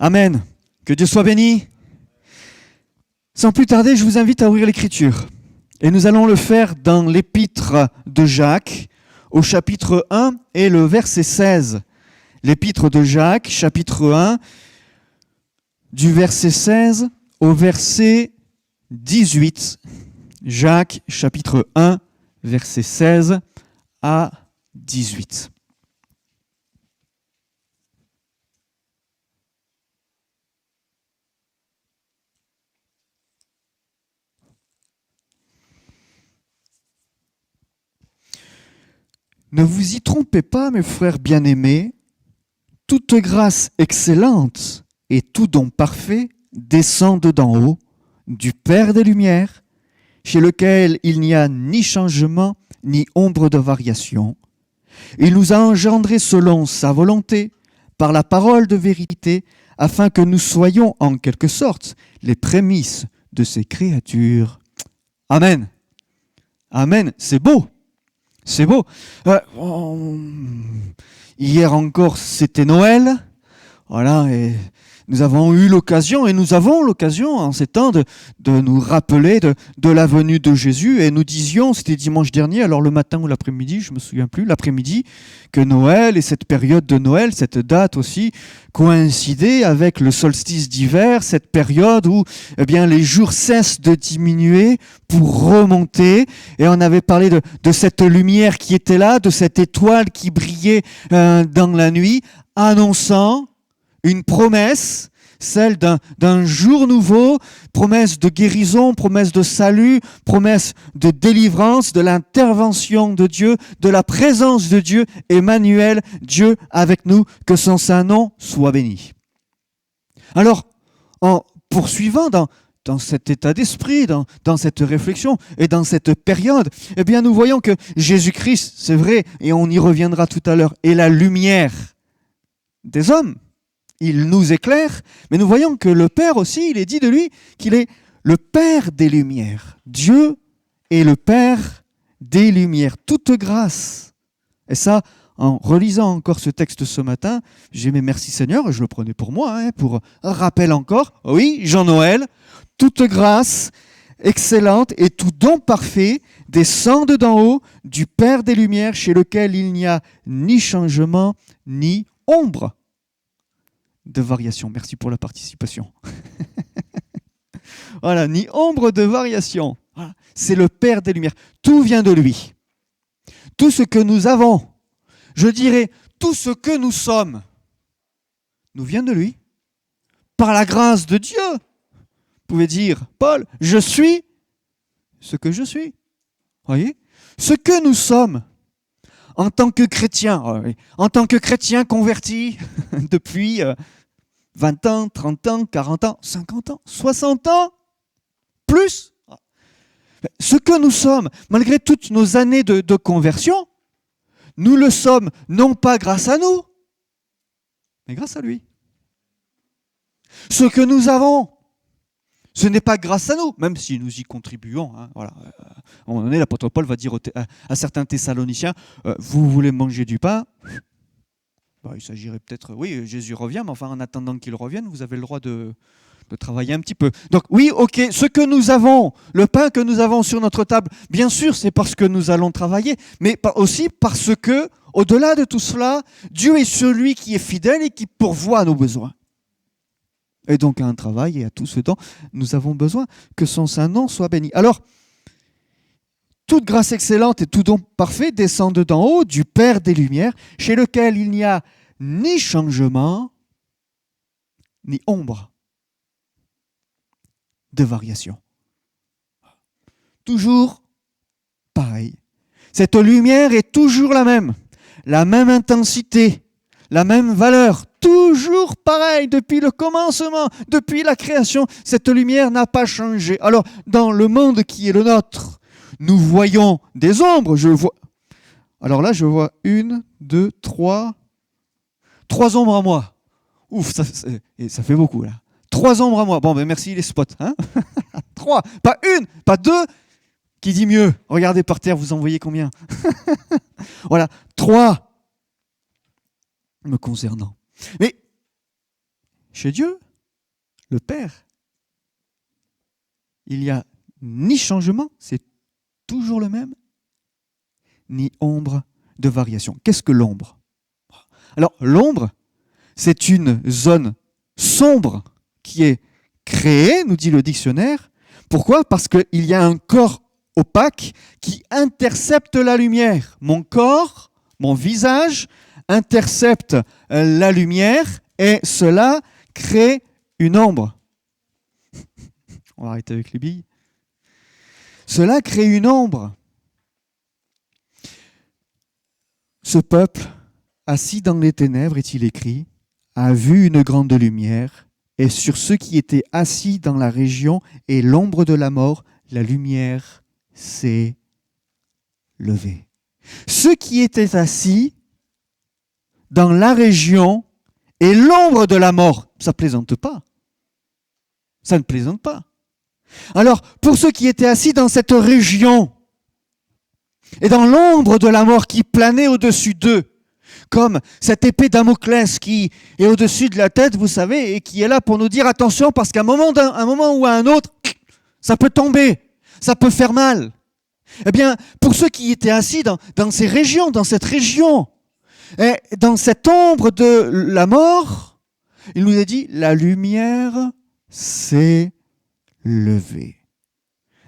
Amen. Que Dieu soit béni. Sans plus tarder, je vous invite à ouvrir l'Écriture. Et nous allons le faire dans l'épître de Jacques, au chapitre 1 et le verset 16. L'épître de Jacques, chapitre 1, du verset 16 au verset 18. Jacques, chapitre 1, verset 16 à 18. Ne vous y trompez pas, mes frères bien-aimés, toute grâce excellente et tout don parfait descendent d'en haut, du Père des Lumières, chez lequel il n'y a ni changement, ni ombre de variation. Il nous a engendrés selon sa volonté, par la parole de vérité, afin que nous soyons en quelque sorte les prémices de ses créatures. Amen. Amen. C'est beau. C'est beau. Hier encore, c'était Noël. Voilà, et nous avons eu l'occasion, et nous avons l'occasion en ces temps de nous rappeler de la venue de Jésus. Et nous disions, c'était dimanche dernier, alors le matin ou l'après-midi, je ne me souviens plus, l'après-midi, que Noël et cette période de Noël, cette date aussi, coïncidait avec le solstice d'hiver, cette période où eh bien, les jours cessent de diminuer pour remonter. Et on avait parlé de cette lumière qui était là, de cette étoile qui brillait dans la nuit, annonçant une promesse, celle d'un jour nouveau, promesse de guérison, promesse de salut, promesse de délivrance, de l'intervention de Dieu, de la présence de Dieu, Emmanuel, Dieu avec nous, que son saint nom soit béni. Alors, en poursuivant dans cet état d'esprit, dans cette réflexion et dans cette période, eh bien nous voyons que Jésus-Christ, c'est vrai, et on y reviendra tout à l'heure, est la lumière des hommes. Il nous éclaire, mais nous voyons que le Père aussi, il est dit de lui qu'il est le Père des Lumières. Dieu est le Père des Lumières, toute grâce. Et ça, en relisant encore ce texte ce matin, j'ai mis merci Seigneur, je le prenais pour moi, pour un rappel encore. Oui, Jean-Noël, toute grâce excellente et tout don parfait descendent d'en haut du Père des Lumières, chez lequel il n'y a ni changement, ni ombre de variation. Merci pour la participation. Voilà, ni ombre de variation. Voilà. C'est le Père des Lumières. Tout vient de lui. Tout ce que nous avons, je dirais, tout ce que nous sommes, nous vient de lui. Par la grâce de Dieu. Vous pouvez dire, Paul, je suis ce que je suis. Voyez ? Ce que nous sommes en tant que chrétiens, convertis depuis 20 ans, 30 ans, 40 ans, 50 ans, 60 ans, plus. Ce que nous sommes, malgré toutes nos années de conversion, nous le sommes non pas grâce à nous, mais grâce à lui. Ce que nous avons, ce n'est pas grâce à nous, même si nous y contribuons. Voilà. À un moment donné, l'apôtre Paul va dire à certains Thessaloniciens, vous voulez manger du pain ? Il s'agirait peut-être, oui, Jésus revient, mais enfin, en attendant qu'il revienne, vous avez le droit de travailler un petit peu. Donc oui, ok, ce que nous avons, le pain que nous avons sur notre table, bien sûr, c'est parce que nous allons travailler, mais aussi parce que, au-delà de tout cela, Dieu est celui qui est fidèle et qui pourvoit à nos besoins. Et donc à un travail et à tout ce dont nous avons besoin, que son saint nom soit béni. Alors, toute grâce excellente et tout don parfait descendent d'en haut du Père des Lumières, chez lequel il n'y a ni changement, ni ombre de variation. Toujours pareil. Cette lumière est toujours la même intensité, la même valeur, toujours pareil depuis le commencement, depuis la création. Cette lumière n'a pas changé. Alors, dans le monde qui est le nôtre, nous voyons des ombres. Alors là, je vois 1, 2, 3 ombres à moi. Ouf, ça fait beaucoup là. 3 ombres à moi. Bon, ben merci les spots. 3, pas 1, pas 2. Qui dit mieux ? Regardez par terre, vous en voyez combien ? Voilà, 3 me concernant. Mais chez Dieu, le Père, il n'y a ni changement, c'est toujours le même, ni ombre de variation. Qu'est-ce que l'ombre? Alors, l'ombre, c'est une zone sombre qui est créée, nous dit le dictionnaire. Pourquoi? Parce qu'il y a un corps opaque qui intercepte la lumière. Mon corps, mon visage intercepte la lumière et cela crée une ombre. On va arrêter avec les billes. Cela crée une ombre. Ce peuple, assis dans les ténèbres, est-il écrit, a vu une grande lumière, et sur ceux qui étaient assis dans la région et l'ombre de la mort, la lumière s'est levée. Ceux qui étaient assis dans la région et l'ombre de la mort, ça ne plaisante pas. Ça ne plaisante pas. Alors, pour ceux qui étaient assis dans cette région et dans l'ombre de la mort qui planait au-dessus d'eux, comme cette épée Damoclès qui est au-dessus de la tête, vous savez, et qui est là pour nous dire attention, parce qu'à un moment ou à un autre, ça peut tomber, ça peut faire mal. Eh bien, pour ceux qui étaient assis dans ces régions, dans cette région, et dans cette ombre de la mort, il nous a dit, la lumière s'est levée.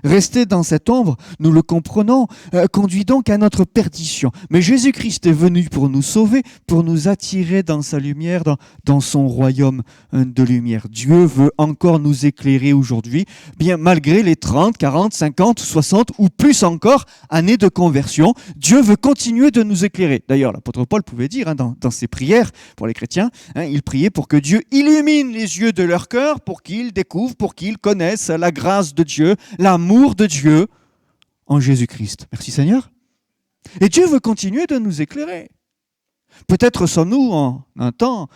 Rester dans cette ombre, nous le comprenons, conduit donc à notre perdition. Mais Jésus-Christ est venu pour nous sauver, pour nous attirer dans sa lumière, dans son royaume de lumière. Dieu veut encore nous éclairer aujourd'hui, bien malgré les 30, 40, 50, 60 ou plus encore années de conversion. Dieu veut continuer de nous éclairer. D'ailleurs, l'apôtre Paul pouvait dire dans ses prières pour les chrétiens, il priait pour que Dieu illumine les yeux de leur cœur, pour qu'ils découvrent, pour qu'ils connaissent la grâce de Dieu, l'amour de Dieu en Jésus-Christ. Merci Seigneur. Et Dieu veut continuer de nous éclairer. Peut-être sommes-nous en un temps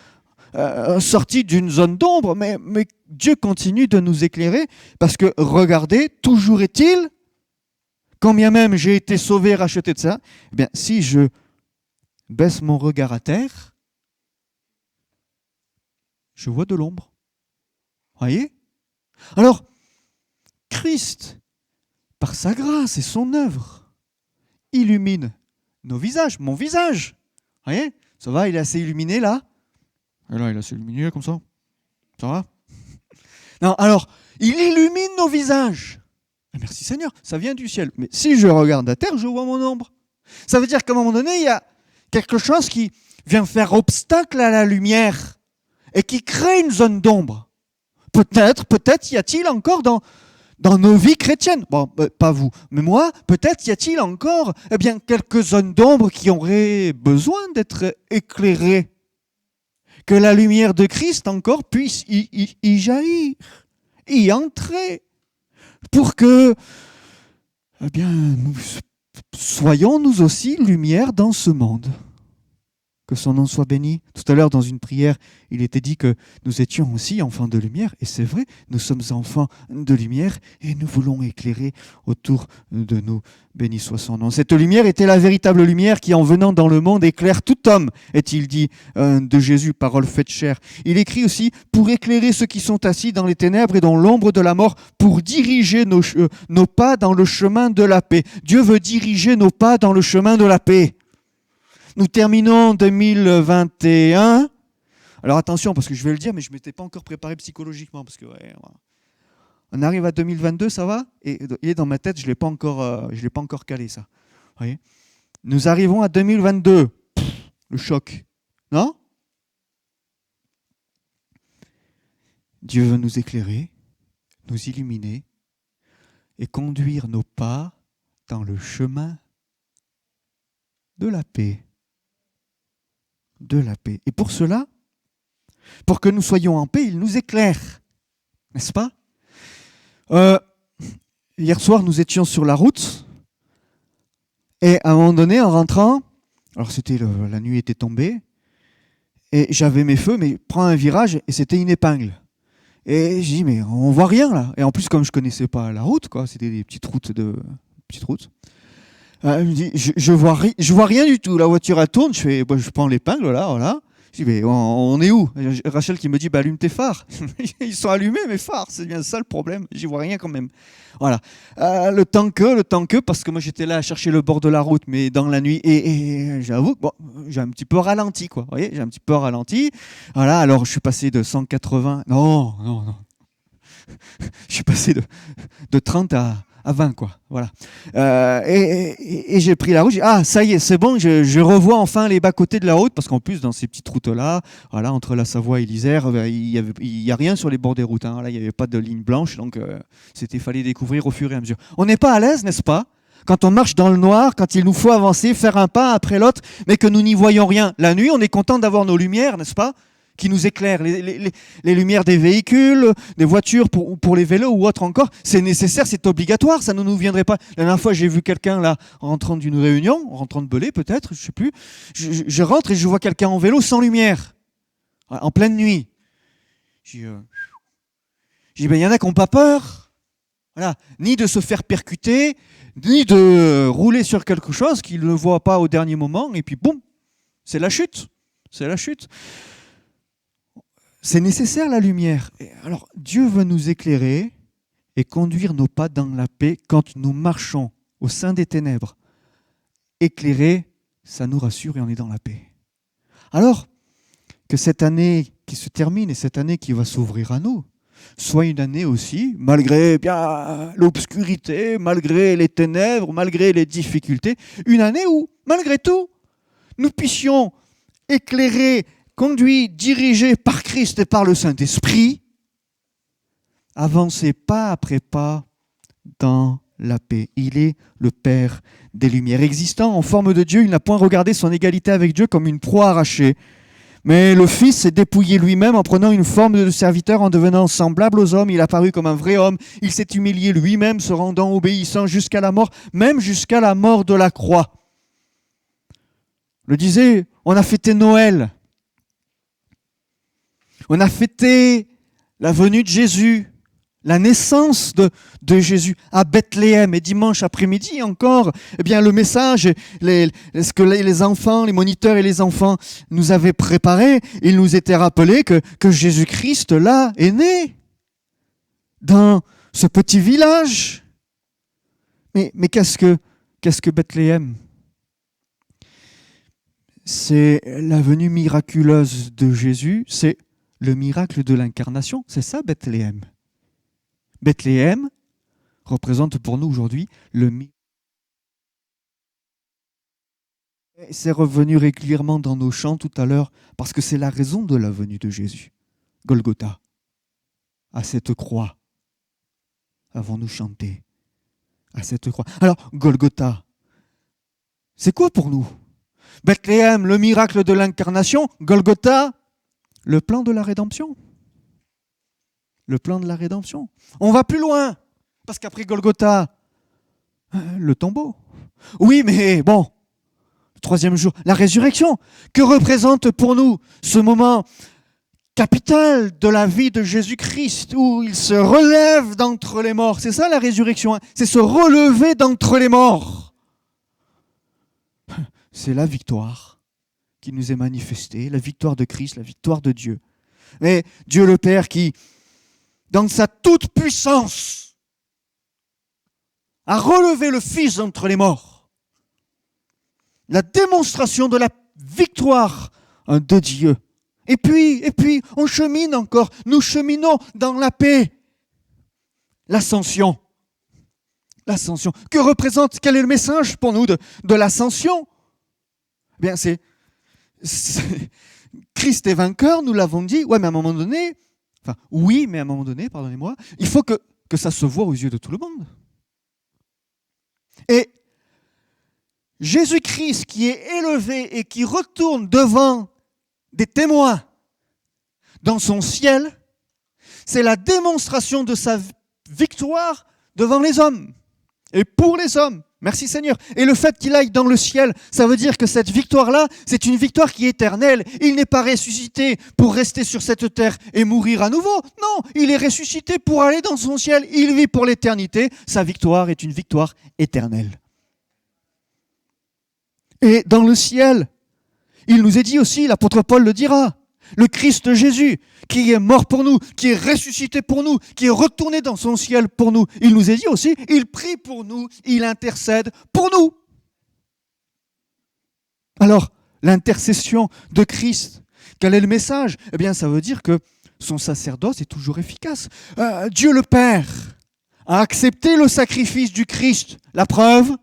sortis d'une zone d'ombre, mais Dieu continue de nous éclairer parce que, regardez, toujours est-il, quand bien même j'ai été sauvé, racheté de ça, eh bien, si je baisse mon regard à terre, je vois de l'ombre. Voyez? Alors, Christ, par sa grâce et son œuvre, illumine nos visages, mon visage. Vous voyez? Ça va, il est assez illuminé là? Et là, il est assez illuminé comme ça. Ça va? Non, alors, il illumine nos visages. Merci Seigneur, ça vient du ciel. Mais si je regarde à terre, je vois mon ombre. Ça veut dire qu'à un moment donné, il y a quelque chose qui vient faire obstacle à la lumière et qui crée une zone d'ombre. Peut-être y a-t-il encore dans nos vies chrétiennes, bon, pas vous, mais moi, peut-être y a-t-il encore quelques zones d'ombre qui auraient besoin d'être éclairées. Que la lumière de Christ encore puisse y jaillir, y entrer, pour que nous soyons nous aussi lumière dans ce monde. Que son nom soit béni. Tout à l'heure, dans une prière, il était dit que nous étions aussi enfants de lumière. Et c'est vrai, nous sommes enfants de lumière et nous voulons éclairer autour de nous. Béni soit son nom. Cette lumière était la véritable lumière qui, en venant dans le monde, éclaire tout homme, est-il dit de Jésus, parole faite chair. Il écrit aussi, pour éclairer ceux qui sont assis dans les ténèbres et dans l'ombre de la mort, pour diriger nos pas dans le chemin de la paix. Dieu veut diriger nos pas dans le chemin de la paix. Nous terminons 2021. Alors attention, parce que je vais le dire, mais je ne m'étais pas encore préparé psychologiquement. Parce que on arrive à 2022, ça va? Et dans ma tête, je ne l'ai pas encore calé, ça. Vous voyez? Nous arrivons à 2022. Le choc. Non? Dieu veut nous éclairer, nous illuminer et conduire nos pas dans le chemin de la paix. De la paix. Et pour cela, pour que nous soyons en paix, il nous éclaire. N'est-ce pas? Hier soir, nous étions sur la route et à un moment donné, en rentrant, alors la nuit était tombée et j'avais mes feux, mais prends un virage et c'était une épingle. Et j'ai dit, mais on voit rien là. Et en plus, comme je connaissais pas la route, c'était des petites routes je vois rien du tout. La voiture elle tourne, je prends l'épingle là, voilà. Je dis, mais on est où? Rachel qui me dit, bah, allume tes phares. Ils sont allumés, mes phares, c'est bien ça le problème. J'y vois rien quand même. Voilà. Le temps que, parce que moi j'étais là à chercher le bord de la route, mais dans la nuit, et j'avoue que bon, j'ai un petit peu ralenti, quoi. Vous voyez, j'ai un petit peu ralenti. Voilà, alors je suis passé de 180, non. Je suis passé de 30 à 20, quoi. Voilà. Et j'ai pris la route. Ça y est, c'est bon, je revois enfin les bas-côtés de la route, parce qu'en plus, dans ces petites routes-là, voilà, entre la Savoie et l'Isère, il n'y a rien sur les bords des routes. Hein. Là, il n'y avait pas de ligne blanche, donc fallait découvrir au fur et à mesure. On n'est pas à l'aise, n'est-ce pas? Quand on marche dans le noir, quand il nous faut avancer, faire un pas après l'autre, mais que nous n'y voyons rien. La nuit, on est content d'avoir nos lumières, n'est-ce pas? Qui nous éclairent, les lumières des véhicules, des voitures pour les vélos ou autre encore, c'est nécessaire, c'est obligatoire, ça ne nous viendrait pas. La dernière fois, j'ai vu quelqu'un là, rentrant d'une réunion, rentrant de Belay peut-être, je ne sais plus, je rentre et je vois quelqu'un en vélo sans lumière, en pleine nuit. J'ai dit, ben, il y en a qui n'ont pas peur, voilà, ni de se faire percuter, ni de rouler sur quelque chose qu'ils ne voient pas au dernier moment, et puis boum, c'est la chute. C'est nécessaire la lumière. Alors Dieu veut nous éclairer et conduire nos pas dans la paix quand nous marchons au sein des ténèbres. Éclairer, ça nous rassure et on est dans la paix. Alors que cette année qui se termine et cette année qui va s'ouvrir à nous soit une année aussi, malgré bien l'obscurité, malgré les ténèbres, malgré les difficultés, une année où, malgré tout, nous puissions éclairer, conduit, dirigé par Christ et par le Saint-Esprit, avancez pas après pas dans la paix. Il est le Père des Lumières. Existant en forme de Dieu, il n'a point regardé son égalité avec Dieu comme une proie arrachée. Mais le Fils s'est dépouillé lui-même en prenant une forme de serviteur, en devenant semblable aux hommes. Il a paru comme un vrai homme. Il s'est humilié lui-même, se rendant obéissant jusqu'à la mort, même jusqu'à la mort de la croix. Le disait, on a fêté Noël. On a fêté la venue de Jésus, la naissance de Jésus à Bethléem. Et dimanche après-midi encore, eh bien, le message, ce que les enfants, les moniteurs et les enfants nous avaient préparé, il nous était rappelé que Jésus-Christ, là, est né dans ce petit village. Mais qu'est-ce que Bethléem? C'est la venue miraculeuse de Jésus, c'est le miracle de l'incarnation, c'est ça Bethléem. Bethléem représente pour nous aujourd'hui le miracle. C'est revenu régulièrement dans nos chants tout à l'heure, parce que c'est la raison de la venue de Jésus. Golgotha, à cette croix, avons-nous chanté, à cette croix. Alors, Golgotha, c'est quoi pour nous? Bethléem, le miracle de l'incarnation, Golgotha, le plan de la rédemption. Le plan de la rédemption. On va plus loin, parce qu'après Golgotha, le tombeau. Oui, mais bon, le troisième jour, la résurrection. Que représente pour nous ce moment capital de la vie de Jésus-Christ, où il se relève d'entre les morts? C'est ça la résurrection, hein. C'est se relever d'entre les morts. C'est la victoire qui nous est manifestée, la victoire de Christ, la victoire de Dieu. Mais Dieu le Père qui, dans sa toute-puissance, a relevé le Fils d'entre les morts. La démonstration de la victoire de Dieu. Et puis, on chemine encore. Nous cheminons dans la paix. L'ascension. L'ascension. Que représente, quel est le message pour nous de l'ascension? Eh bien, c'est Christ est vainqueur, nous l'avons dit. Ouais, mais à un moment donné, pardonnez-moi, il faut que ça se voit aux yeux de tout le monde. Et Jésus-Christ qui est élevé et qui retourne devant des témoins dans son ciel, c'est la démonstration de sa victoire devant les hommes et pour les hommes. Merci Seigneur. Et le fait qu'il aille dans le ciel, ça veut dire que cette victoire-là, c'est une victoire qui est éternelle. Il n'est pas ressuscité pour rester sur cette terre et mourir à nouveau. Non, il est ressuscité pour aller dans son ciel. Il vit pour l'éternité. Sa victoire est une victoire éternelle. Et dans le ciel, il nous est dit aussi, l'apôtre Paul le dira, le Christ Jésus, qui est mort pour nous, qui est ressuscité pour nous, qui est retourné dans son ciel pour nous. Il nous est dit aussi, il prie pour nous, il intercède pour nous. Alors, l'intercession de Christ, quel est le message? Eh bien, ça veut dire que son sacerdoce est toujours efficace. Dieu le Père a accepté le sacrifice du Christ. La preuve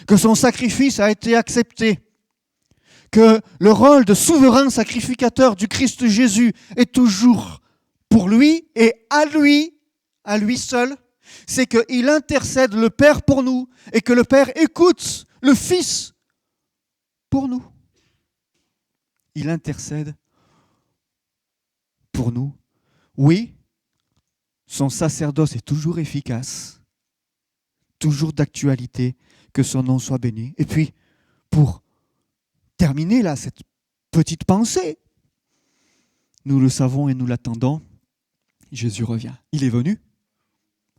que son sacrifice a été accepté, que le rôle de souverain sacrificateur du Christ Jésus est toujours pour lui et à lui seul, c'est qu'il intercède le Père pour nous et que le Père écoute le Fils pour nous. Il intercède pour nous. Oui, son sacerdoce est toujours efficace, toujours d'actualité, que son nom soit béni. Et puis, pour terminer là, cette petite pensée, nous le savons et nous l'attendons, Jésus revient. Il est venu.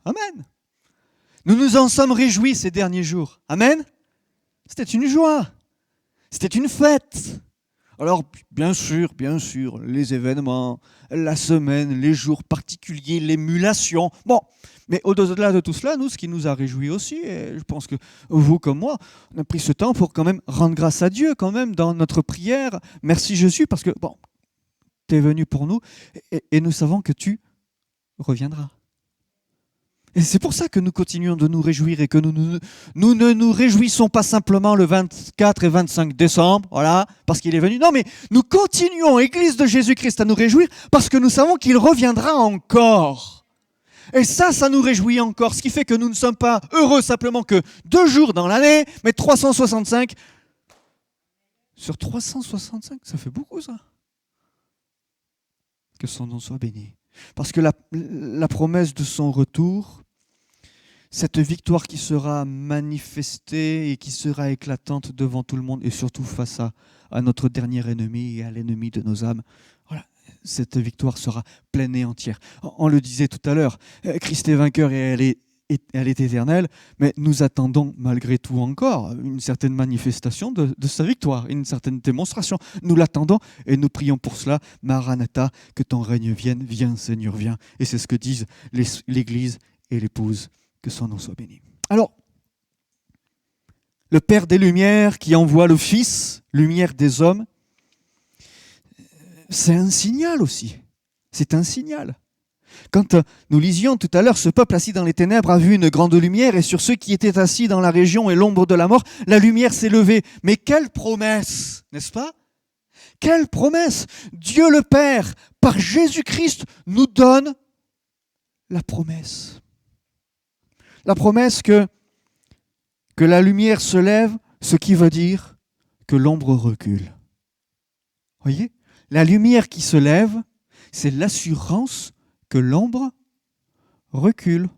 Amen. Nous nous en sommes réjouis ces derniers jours. Amen. C'était une joie. C'était une fête. Alors, bien sûr, les événements, la semaine, les jours particuliers, l'émulation. Bon, mais au-delà de tout cela, nous, ce qui nous a réjouis aussi, et je pense que vous comme moi, on a pris ce temps pour quand même rendre grâce à Dieu quand même dans notre prière. Merci Jésus, parce que, bon, tu es venu pour nous et nous savons que tu reviendras. Et c'est pour ça que nous continuons de nous réjouir et que nous ne nous réjouissons pas simplement le 24 et 25 décembre, voilà, parce qu'il est venu. Non, mais nous continuons, Église de Jésus-Christ, à nous réjouir parce que nous savons qu'il reviendra encore. Et ça nous réjouit encore, ce qui fait que nous ne sommes pas heureux simplement que 2 jours dans l'année, mais 365. Sur 365, ça fait beaucoup ça. Que son nom soit béni. Parce que la promesse de son retour, cette victoire qui sera manifestée et qui sera éclatante devant tout le monde et surtout face à notre dernier ennemi et à l'ennemi de nos âmes, voilà, cette victoire sera pleine et entière. On le disait tout à l'heure, Christ est vainqueur et elle est éternelle, mais nous attendons malgré tout encore une certaine manifestation de sa victoire, une certaine démonstration. Nous l'attendons et nous prions pour cela. Maranatha, que ton règne vienne, viens Seigneur, viens. Et c'est ce que disent l'Église et l'épouse, que son nom soit béni. Alors, le Père des Lumières qui envoie le Fils, lumière des hommes, c'est un signal aussi. C'est un signal. Quand nous lisions tout à l'heure, ce peuple assis dans les ténèbres a vu une grande lumière et sur ceux qui étaient assis dans la région et l'ombre de la mort, la lumière s'est levée. Mais quelle promesse, n'est-ce pas? Quelle promesse! Dieu le Père, par Jésus-Christ, nous donne la promesse. La promesse que la lumière se lève, ce qui veut dire que l'ombre recule. Voyez? La lumière qui se lève, c'est l'assurance que l'ombre recule.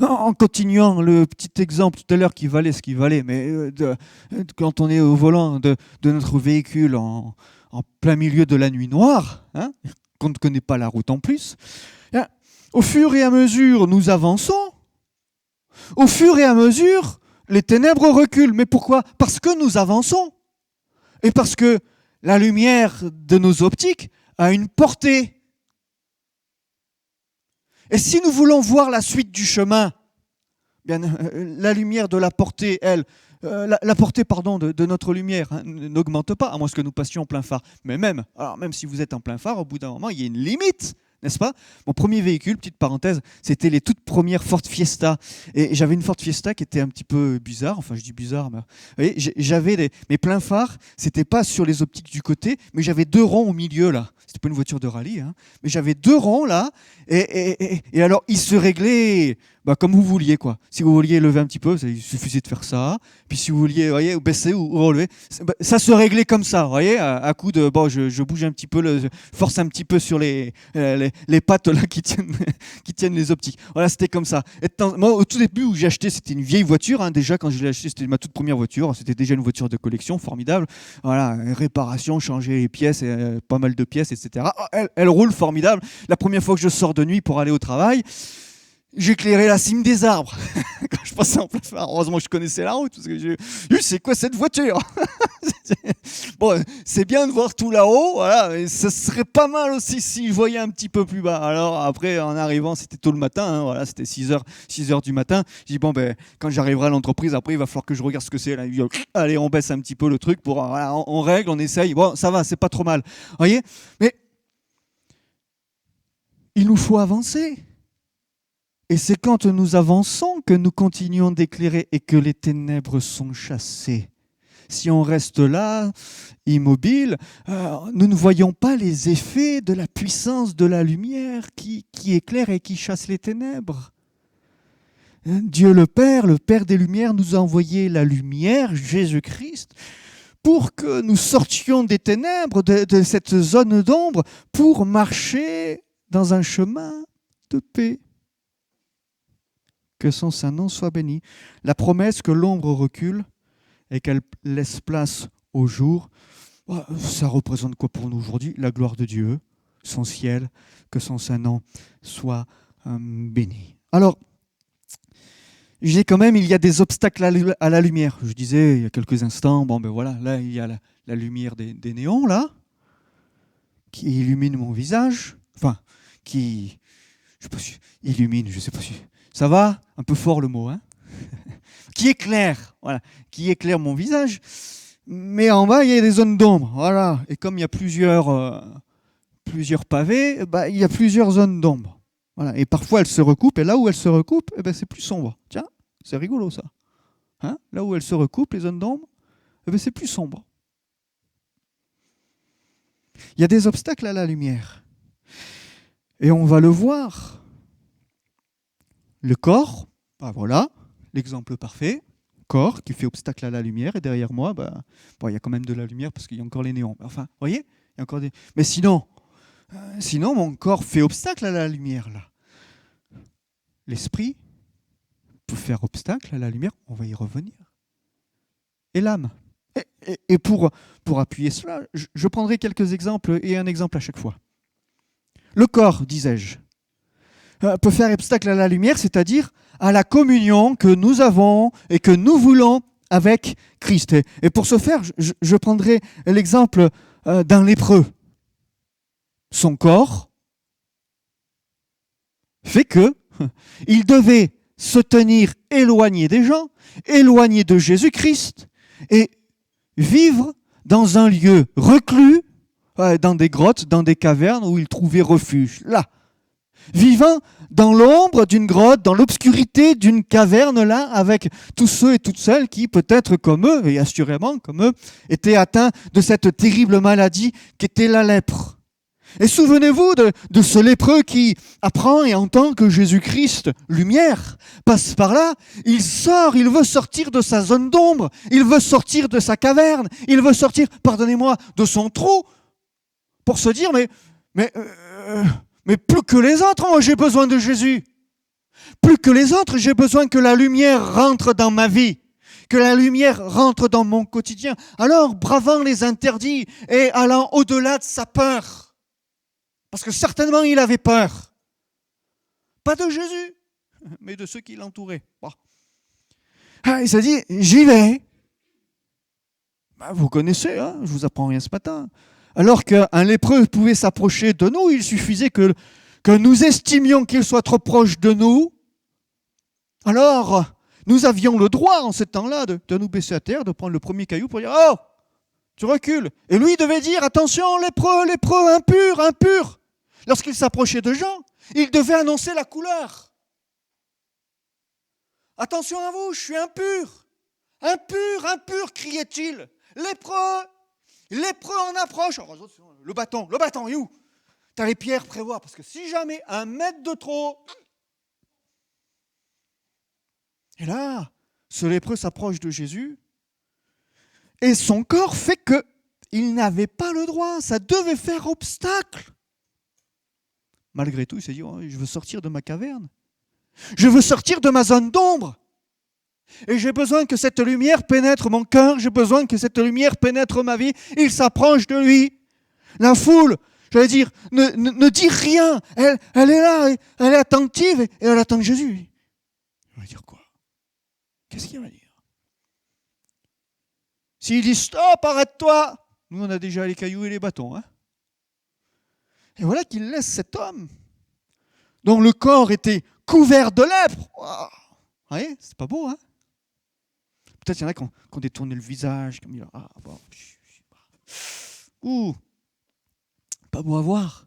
En continuant le petit exemple tout à l'heure qui valait ce qu'il valait, mais quand on est au volant de notre véhicule en plein milieu de la nuit noire, hein, qu'on ne connaît pas la route en plus, au fur et à mesure nous avançons, au fur et à mesure les ténèbres reculent. Mais pourquoi? Parce que nous avançons et parce que la lumière de nos optiques a une portée. Et si nous voulons voir la suite du chemin, bien, la lumière de la portée, la portée de notre lumière n'augmente pas, à moins que nous passions en plein phare. Mais même si vous êtes en plein phare, au bout d'un moment, il y a une limite, n'est-ce pas? Mon premier véhicule, petite parenthèse, c'était les toutes premières Ford Fiesta. Et j'avais une Ford Fiesta qui était un petit peu bizarre, enfin je dis bizarre, mais vous voyez, j'avais mes pleins phares, c'était pas sur les optiques du côté, mais j'avais 2 ronds au milieu là. C'était pas une voiture de rallye, hein, mais j'avais 2 ronds là, et alors ils se réglaient comme vous vouliez, quoi. Si vous vouliez lever un petit peu, il suffisait de faire ça. Puis si vous vouliez, voyez, baisser ou relever, ça se réglait comme ça, vous voyez, à coup de je bouge un petit peu, force un petit peu sur les pattes là qui tiennent les optiques. Voilà, c'était comme ça. Moi, au tout début où j'ai acheté, c'était une vieille voiture, hein, déjà quand je l'ai acheté, c'était ma toute première voiture, c'était déjà une voiture de collection formidable. Voilà, réparation, changer les pièces, pas mal de pièces, etc. Elle roule formidable. La première fois que je sors de nuit pour aller au travail, j'éclairais la cime des arbres quand je passais en plein phare. Heureusement, je connaissais la route, parce que c'est quoi cette voiture? Bon, c'est bien de voir tout là-haut, voilà, mais ce serait pas mal aussi si je voyais un petit peu plus bas. Alors après, en arrivant, c'était tôt le matin, hein, voilà, c'était 6 heures du matin. Je dis, bon, ben, quand j'arriverai à l'entreprise, après, il va falloir que je regarde ce que c'est. Là. Allez, on baisse un petit peu le truc, voilà, on règle, on essaye. Bon, ça va, c'est pas trop mal. Vous voyez? Mais il nous faut avancer. Et c'est quand nous avançons que nous continuons d'éclairer et que les ténèbres sont chassées. Si on reste là, immobile, nous ne voyons pas les effets de la puissance de la lumière qui éclaire et qui chasse les ténèbres. Dieu le Père des Lumières, nous a envoyé la lumière, Jésus-Christ, pour que nous sortions des ténèbres, de cette zone d'ombre, pour marcher dans un chemin de paix. Que son saint nom soit béni. La promesse que l'ombre recule et qu'elle laisse place au jour, ça représente quoi pour nous aujourd'hui? La gloire de Dieu, son ciel, que son saint nom soit béni. Alors, il y a des obstacles à la lumière. Je disais il y a quelques instants, là il y a la lumière des néons, là, qui illumine mon visage, je sais pas si illumine, je sais pas si... Ça va? Un peu fort le mot, hein? Qui éclaire mon visage. Mais en bas, il y a des zones d'ombre, voilà. Et comme il y a plusieurs pavés, il y a plusieurs zones d'ombre. Voilà. Et parfois, elles se recoupent, et là où elles se recoupent, c'est plus sombre. Tiens, c'est rigolo ça. Hein? Là où elles se recoupent, les zones d'ombre, c'est plus sombre. Il y a des obstacles à la lumière. Et on va le voir. Le corps, voilà, l'exemple parfait. Corps qui fait obstacle à la lumière, et derrière moi, il y a quand même de la lumière parce qu'il y a encore les néons. Enfin, vous voyez, il y a encore des... Mais sinon, mon corps fait obstacle à la lumière, là. L'esprit peut faire obstacle à la lumière, on va y revenir. Et l'âme. Et pour appuyer cela, je prendrai quelques exemples, et un exemple à chaque fois. Le corps, disais-je, peut faire obstacle à la lumière, c'est-à-dire à la communion que nous avons et que nous voulons avec Christ. Et pour ce faire, je prendrai l'exemple d'un lépreux. Son corps fait que il devait se tenir éloigné des gens, éloigné de Jésus-Christ, et vivre dans un lieu reclus, dans des grottes, dans des cavernes où il trouvait refuge. Là, vivant dans l'ombre d'une grotte, dans l'obscurité d'une caverne, là, avec tous ceux et toutes celles qui, peut-être comme eux, et assurément comme eux, étaient atteints de cette terrible maladie qu'était la lèpre. Et souvenez-vous de ce lépreux qui apprend et entend que Jésus-Christ, lumière, passe par là. Il sort, il veut sortir de sa zone d'ombre, il veut sortir de sa caverne, il veut sortir, pardonnez-moi, de son trou, pour se dire, mais plus que les autres, moi j'ai besoin de Jésus. Plus que les autres, j'ai besoin que la lumière rentre dans ma vie, que la lumière rentre dans mon quotidien. Alors, bravant les interdits et allant au-delà de sa peur, parce que certainement il avait peur, pas de Jésus, mais de ceux qui l'entouraient. Bon. Il s'est dit, j'y vais. Vous connaissez, hein, je vous apprends rien ce matin. Alors qu'un lépreux pouvait s'approcher de nous, il suffisait que nous estimions qu'il soit trop proche de nous. Alors, nous avions le droit en ce temps-là de nous baisser à terre, de prendre le premier caillou pour dire « Oh, tu recules !» Et lui devait dire « Attention, lépreux, impur, impur !» Lorsqu'il s'approchait de gens, il devait annoncer la couleur. « Attention à vous, je suis impur !»« Impur, impur !» criait-il. « Lépreux en approche. » Le bâton, il est où? Tu as les pierres, prévois, parce que si jamais 1 mètre de trop... Et là, ce lépreux s'approche de Jésus, et son corps fait qu'il n'avait pas le droit, ça devait faire obstacle. Malgré tout, il s'est dit, je veux sortir de ma caverne, je veux sortir de ma zone d'ombre. Et j'ai besoin que cette lumière pénètre mon cœur, j'ai besoin que cette lumière pénètre ma vie. Il s'approche de lui. La foule, j'allais dire, ne dit rien. Elle est là, elle est attentive et elle attend Jésus. Il va dire quoi? Qu'est-ce qu'il va dire? S'il dit stop, arrête-toi, nous on a déjà les cailloux et les bâtons. Hein. Et voilà qu'il laisse cet homme, dont le corps était couvert de lèpre. Wow. Vous voyez, c'est pas beau, hein? Peut-être il y en a qui ont détourné le visage, comme il a. Ah, bon. Ouh, pas beau à voir.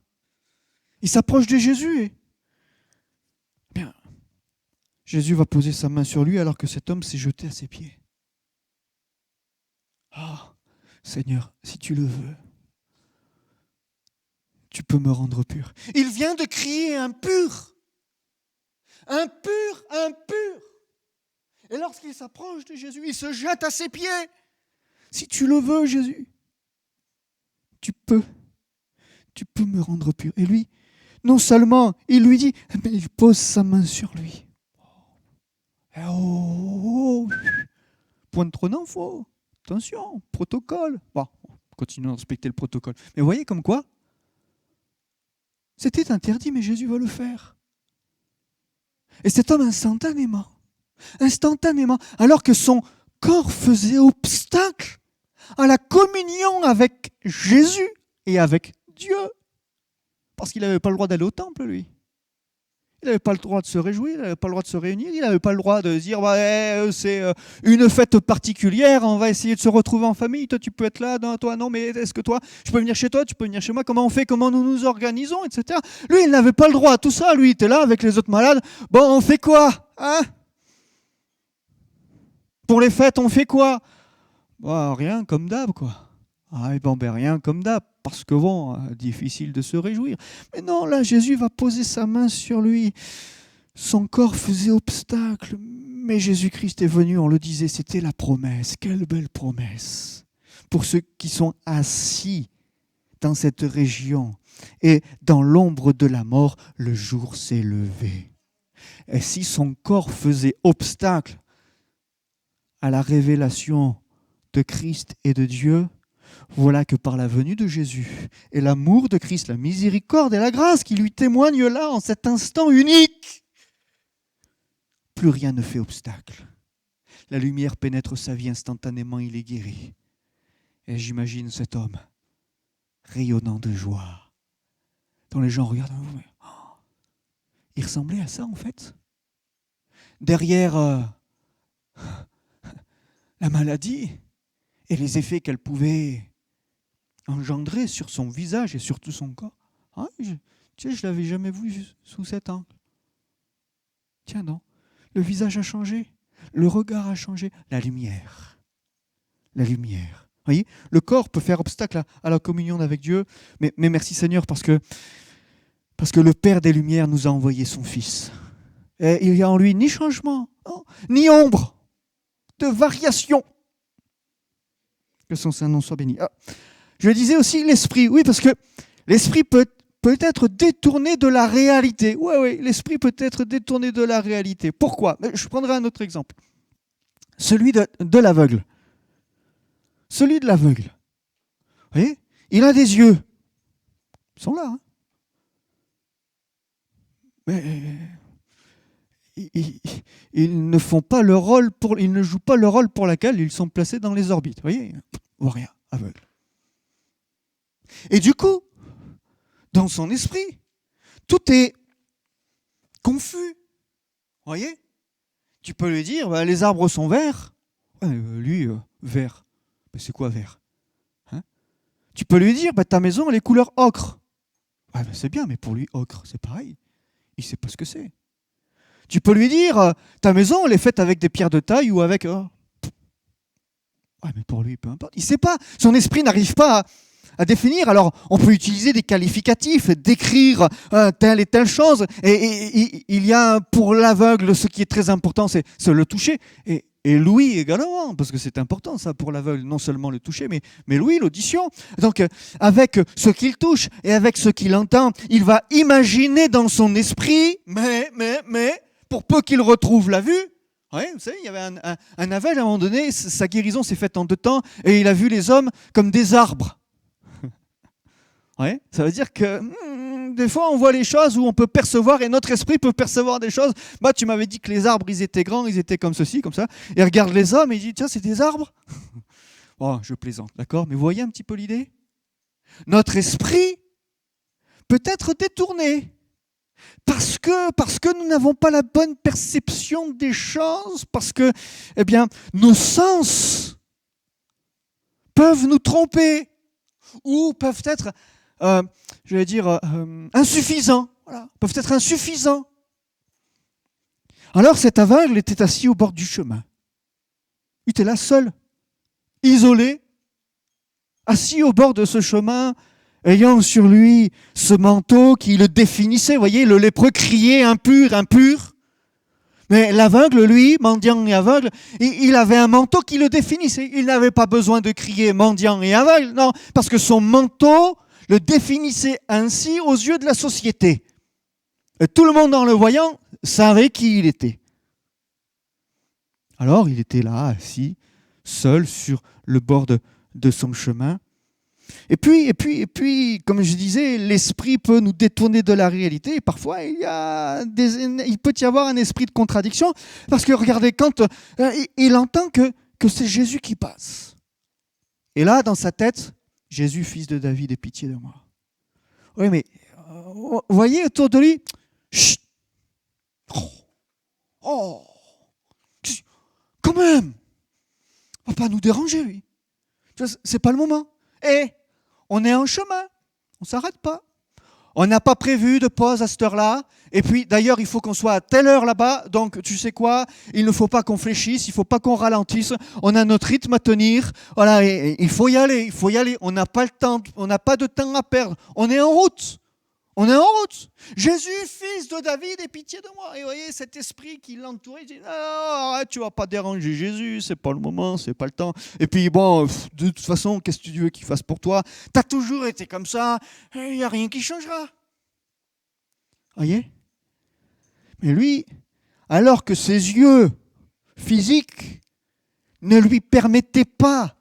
Il s'approche de Jésus. Et... bien, Jésus va poser sa main sur lui alors que cet homme s'est jeté à ses pieds. Ah, Seigneur, si tu le veux, tu peux me rendre pur. Il vient de crier impur. Impur, impur. Et lorsqu'il s'approche de Jésus, il se jette à ses pieds. Si tu le veux, Jésus, tu peux me rendre pur. Et lui, non seulement il lui dit, mais il pose sa main sur lui. Point de trop d'infos. Attention, protocole. Bon, continuons à respecter le protocole. Mais vous voyez comme quoi c'était interdit, mais Jésus va le faire. Et cet homme, instantanément, alors que son corps faisait obstacle à la communion avec Jésus et avec Dieu, parce qu'il n'avait pas le droit d'aller au temple, lui. Il n'avait pas le droit de se réjouir, il n'avait pas le droit de se réunir, il n'avait pas le droit de dire c'est une fête particulière, on va essayer de se retrouver en famille, toi tu peux être là, non, toi non, mais est-ce que toi, je peux venir chez toi, tu peux venir chez moi, comment on fait, comment nous nous organisons, etc. Lui, il n'avait pas le droit à tout ça, lui, il était là avec les autres malades, bon, on fait quoi, hein? Pour les fêtes, on fait quoi? Bon, rien comme d'hab, quoi. Ah, bon, rien comme d'hab, parce que bon, difficile de se réjouir. Mais non, là, Jésus va poser sa main sur lui. Son corps faisait obstacle, mais Jésus-Christ est venu, on le disait, c'était la promesse. Quelle belle promesse pour ceux qui sont assis dans cette région. Et dans l'ombre de la mort, le jour s'est levé. Et si son corps faisait obstacle à la révélation de Christ et de Dieu, voilà que par la venue de Jésus et l'amour de Christ, la miséricorde et la grâce qui lui témoignent là en cet instant unique, plus rien ne fait obstacle. La lumière pénètre sa vie instantanément, il est guéri. Et j'imagine cet homme rayonnant de joie, dont les gens regardent. Il ressemblait à ça en fait. Derrière la maladie et les effets qu'elle pouvait engendrer sur son visage et sur tout son corps. Ah, je ne l'avais jamais vu sous cet angle. Tiens non, le visage a changé, le regard a changé, la lumière. La lumière. Vous voyez, le corps peut faire obstacle à la communion avec Dieu, mais merci Seigneur parce que le Père des Lumières nous a envoyé son Fils. Et il n'y a en lui ni changement, non, ni ombre de variation. Que son Saint-Nom soit béni. Ah, je disais aussi l'esprit, oui, parce que l'esprit peut être détourné de la réalité. Oui, l'esprit peut être détourné de la réalité. Pourquoi? Je prendrai un autre exemple. Celui de l'aveugle. Celui de l'aveugle. Vous voyez? Il a des yeux. Ils sont là. Hein? Mais ils ne font pas le rôle ils ne jouent pas le rôle pour lequel ils sont placés dans les orbites. Vous voyez? Ou rien, aveugle. Et du coup, dans son esprit, tout est confus. Vous voyez? Tu peux lui dire, les arbres sont verts. Lui, vert. Mais c'est quoi vert? Hein? Tu peux lui dire, ta maison, elle est couleur ocre. C'est bien, mais pour lui, ocre, c'est pareil. Il ne sait pas ce que c'est. Tu peux lui dire, ta maison, elle est faite avec des pierres de taille ou avec... mais pour lui, peu importe. Il ne sait pas. Son esprit n'arrive pas à définir. Alors, on peut utiliser des qualificatifs, décrire telle et telle chose. Et il y a pour l'aveugle, ce qui est très important, c'est le toucher. Et l'ouïe également, parce que c'est important ça pour l'aveugle, non seulement le toucher, mais l'ouïe, l'audition. Donc, avec ce qu'il touche et avec ce qu'il entend, il va imaginer dans son esprit, mais, pour peu qu'il retrouve la vue. Oui, vous savez, il y avait un aveugle à un moment donné, sa guérison s'est faite en 2 temps, et il a vu les hommes comme des arbres. Ouais, ça veut dire que des fois, on voit les choses où on peut percevoir, et notre esprit peut percevoir des choses. Bah, tu m'avais dit que les arbres, ils étaient grands, ils étaient comme ceci, comme ça. Et regarde les hommes, et il dit, tiens, c'est des arbres. Oh, je plaisante, d'accord? Mais vous voyez un petit peu l'idée? Notre esprit peut être détourné. Parce que nous n'avons pas la bonne perception des choses, parce que, eh bien, nos sens peuvent nous tromper, ou peuvent être, insuffisants. Voilà, peuvent être insuffisants. Alors cet aveugle était assis au bord du chemin. Il était là seul, isolé, assis au bord de ce chemin, ayant sur lui ce manteau qui le définissait. Vous voyez, le lépreux criait impur, impur. Mais l'aveugle, lui, mendiant et aveugle, il avait un manteau qui le définissait. Il n'avait pas besoin de crier mendiant et aveugle, non, parce que son manteau le définissait ainsi aux yeux de la société. Et tout le monde, en le voyant, savait qui il était. Alors, il était là, assis, seul, sur le bord de son chemin. Et puis, comme je disais, l'esprit peut nous détourner de la réalité. Et parfois, il peut y avoir un esprit de contradiction. Parce que, regardez, quand il entend que c'est Jésus qui passe. Et là, dans sa tête, Jésus, fils de David, aie pitié de moi. Oui, mais vous voyez autour de lui, chut, oh, quand même, il ne va pas nous déranger, lui. C'est pas le moment. Et on est en chemin, on ne s'arrête pas. On n'a pas prévu de pause à cette heure-là. Et puis, d'ailleurs, il faut qu'on soit à telle heure là-bas. Donc, tu sais quoi? Il ne faut pas qu'on fléchisse, il ne faut pas qu'on ralentisse. On a notre rythme à tenir. Voilà, et il faut y aller, il faut y aller. On n'a pas le temps, on n'a pas de temps à perdre. On est en route. On est en route. Jésus, fils de David, aie pitié de moi. Et vous voyez, cet esprit qui l'entourait, il dit, non, arrête, tu ne vas pas déranger Jésus, c'est pas le moment, c'est pas le temps. Et puis bon, de toute façon, qu'est-ce que tu veux qu'il fasse pour toi? Tu as toujours été comme ça, il n'y a rien qui changera. Vous voyez? Mais lui, alors que ses yeux physiques ne lui permettaient pas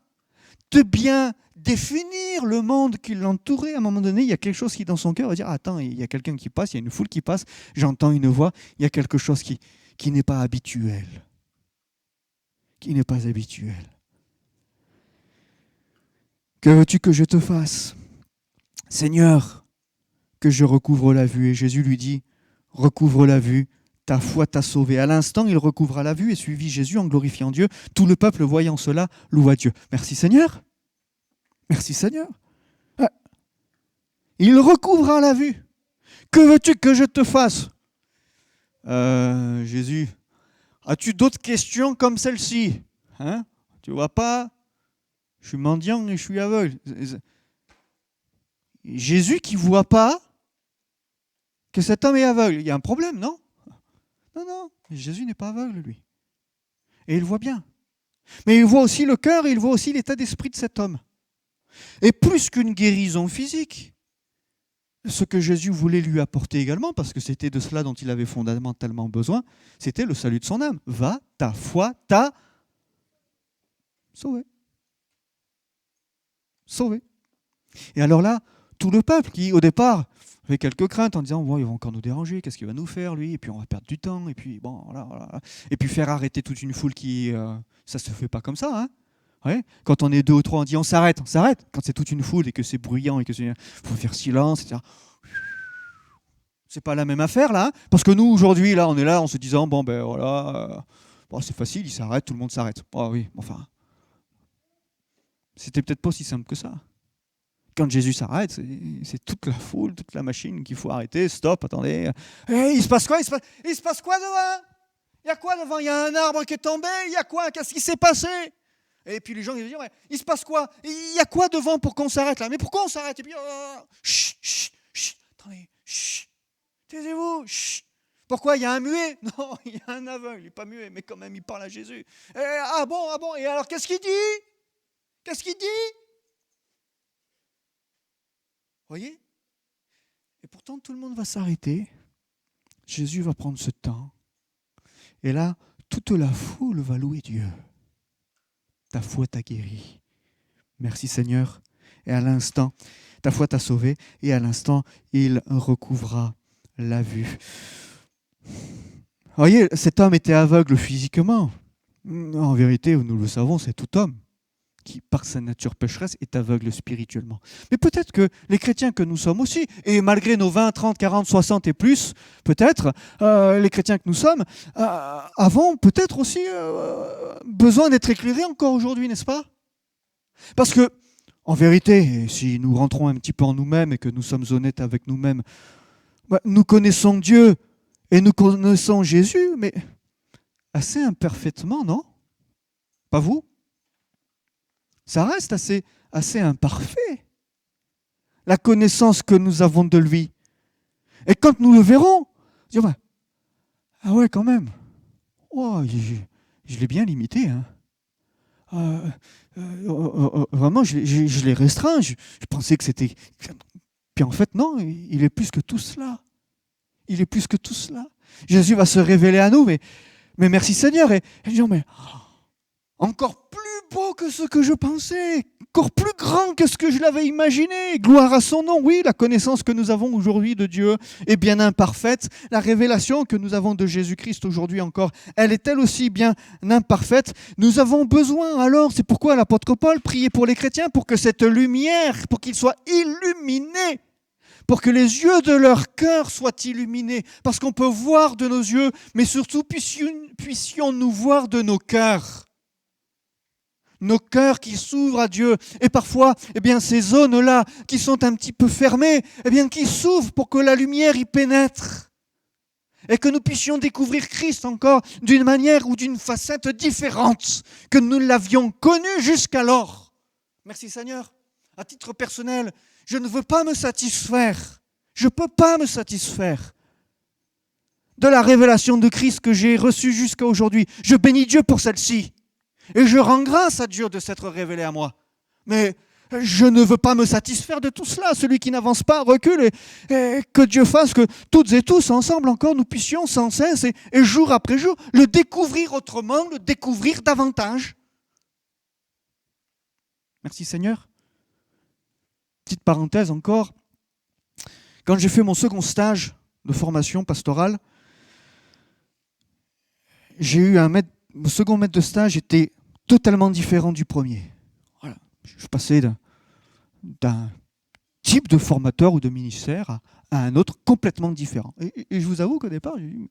de bien définir le monde qui l'entourait, à un moment donné, il y a quelque chose qui, dans son cœur, va dire, attends, il y a quelqu'un qui passe, il y a une foule qui passe, j'entends une voix, il y a quelque chose qui n'est pas habituel. Qui n'est pas habituel. Que veux-tu que je te fasse? Seigneur, que je recouvre la vue. Et Jésus lui dit, recouvre la vue, ta foi t'a sauvé. À l'instant, il recouvra la vue et suivit Jésus en glorifiant Dieu. Tout le peuple, voyant cela, loua Dieu. Merci Seigneur. Merci Seigneur. Il recouvra la vue. Que veux-tu que je te fasse? Jésus, as-tu d'autres questions comme celle-ci? Hein? Tu vois pas? Je suis mendiant et je suis aveugle. Jésus qui ne voit pas que cet homme est aveugle. Il y a un problème, non? Non, non. Jésus n'est pas aveugle, lui. Et il voit bien. Mais il voit aussi le cœur et il voit aussi l'état d'esprit de cet homme. Et plus qu'une guérison physique, ce que Jésus voulait lui apporter également, parce que c'était de cela dont il avait fondamentalement besoin, c'était le salut de son âme. Va, ta foi t'a sauvé. Sauvé. Et alors là, tout le peuple qui, au départ, avait quelques craintes en disant, ils vont encore nous déranger, qu'est-ce qu'il va nous faire, lui? Et puis on va perdre du temps, et puis bon, voilà. Et puis faire arrêter toute une foule qui... ça ne se fait pas comme ça, hein? Ouais. Quand on est deux ou trois, on dit on s'arrête. Quand c'est toute une foule et que c'est bruyant et que c'est... faut faire silence, etc. C'est pas la même affaire, là. Hein, parce que nous, aujourd'hui, là, on est là en se disant, c'est facile, il s'arrête, tout le monde s'arrête. Oh oui, enfin... C'était peut-être pas aussi simple que ça. Quand Jésus s'arrête, c'est toute la foule, toute la machine qu'il faut arrêter. Stop, attendez. Hey, il se passe quoi? Il se passe quoi devant? Il y a quoi devant? Il y a un arbre qui est tombé? Il y a quoi? Qu'est-ce qui s'est passé? Et puis les gens ils disent, il se passe quoi? Il y a quoi devant pour qu'on s'arrête là? Mais pourquoi on s'arrête? Et puis, chut, attendez, taisez-vous, chut. Pourquoi? Il y a un muet? Non, il y a un aveugle, il n'est pas muet, mais quand même il parle à Jésus. Ah bon, et alors qu'est-ce qu'il dit? Qu'est-ce qu'il dit? Voyez? Et pourtant tout le monde va s'arrêter. Jésus va prendre ce temps. Et là, toute la foule va louer Dieu. Ta foi t'a guéri. Merci Seigneur. Et à l'instant, ta foi t'a sauvé, et à l'instant, il recouvra la vue. Vous voyez, cet homme était aveugle physiquement. En vérité, nous le savons, c'est tout homme qui, par sa nature pécheresse, est aveugle spirituellement. Mais peut-être que les chrétiens que nous sommes aussi, et malgré nos 20, 30, 40, 60 et plus, peut-être, les chrétiens que nous sommes, avons peut-être aussi besoin d'être éclairés encore aujourd'hui, n'est-ce pas? Parce que, en vérité, si nous rentrons un petit peu en nous-mêmes et que nous sommes honnêtes avec nous-mêmes, nous connaissons Dieu et nous connaissons Jésus, mais assez imparfaitement, non? Pas vous? Ça reste assez imparfait, la connaissance que nous avons de lui. Et quand nous le verrons, on va dire, ah ouais, quand même, oh, je l'ai bien limité. Hein. Vraiment, je l'ai restreint. Je pensais que c'était... Puis en fait, non, il est plus que tout cela. Il est plus que tout cela. Jésus va se révéler à nous, mais merci Seigneur. Et disons, mais encore plus beau que ce que je pensais, encore plus grand que ce que je l'avais imaginé. Gloire à son nom. Oui, la connaissance que nous avons aujourd'hui de Dieu est bien imparfaite. La révélation que nous avons de Jésus-Christ aujourd'hui encore, elle est elle aussi bien imparfaite. Nous avons besoin alors, c'est pourquoi l'apôtre Paul priait pour les chrétiens, pour que cette lumière, pour qu'ils soient illuminés, pour que les yeux de leur cœur soient illuminés, parce qu'on peut voir de nos yeux, mais surtout puissions-nous voir de nos cœurs. Nos cœurs qui s'ouvrent à Dieu. Et parfois, ces zones-là qui sont un petit peu fermées, qui s'ouvrent pour que la lumière y pénètre. Et que nous puissions découvrir Christ encore d'une manière ou d'une facette différente que nous l'avions connu jusqu'alors. Merci Seigneur. À titre personnel, je ne veux pas me satisfaire. Je ne peux pas me satisfaire de la révélation de Christ que j'ai reçue jusqu'à aujourd'hui. Je bénis Dieu pour celle-ci. Et je rends grâce à Dieu de s'être révélé à moi. Mais je ne veux pas me satisfaire de tout cela. Celui qui n'avance pas recule et que Dieu fasse que toutes et tous, ensemble encore, nous puissions sans cesse et jour après jour le découvrir autrement, le découvrir davantage. Merci Seigneur. Petite parenthèse encore. Quand j'ai fait mon second stage de formation pastorale, j'ai eu mon second maître de stage était totalement différent du premier. Voilà. Je passais d'un type de formateur ou de ministère à un autre complètement différent. Et je vous avoue qu'au départ, j'ai dit,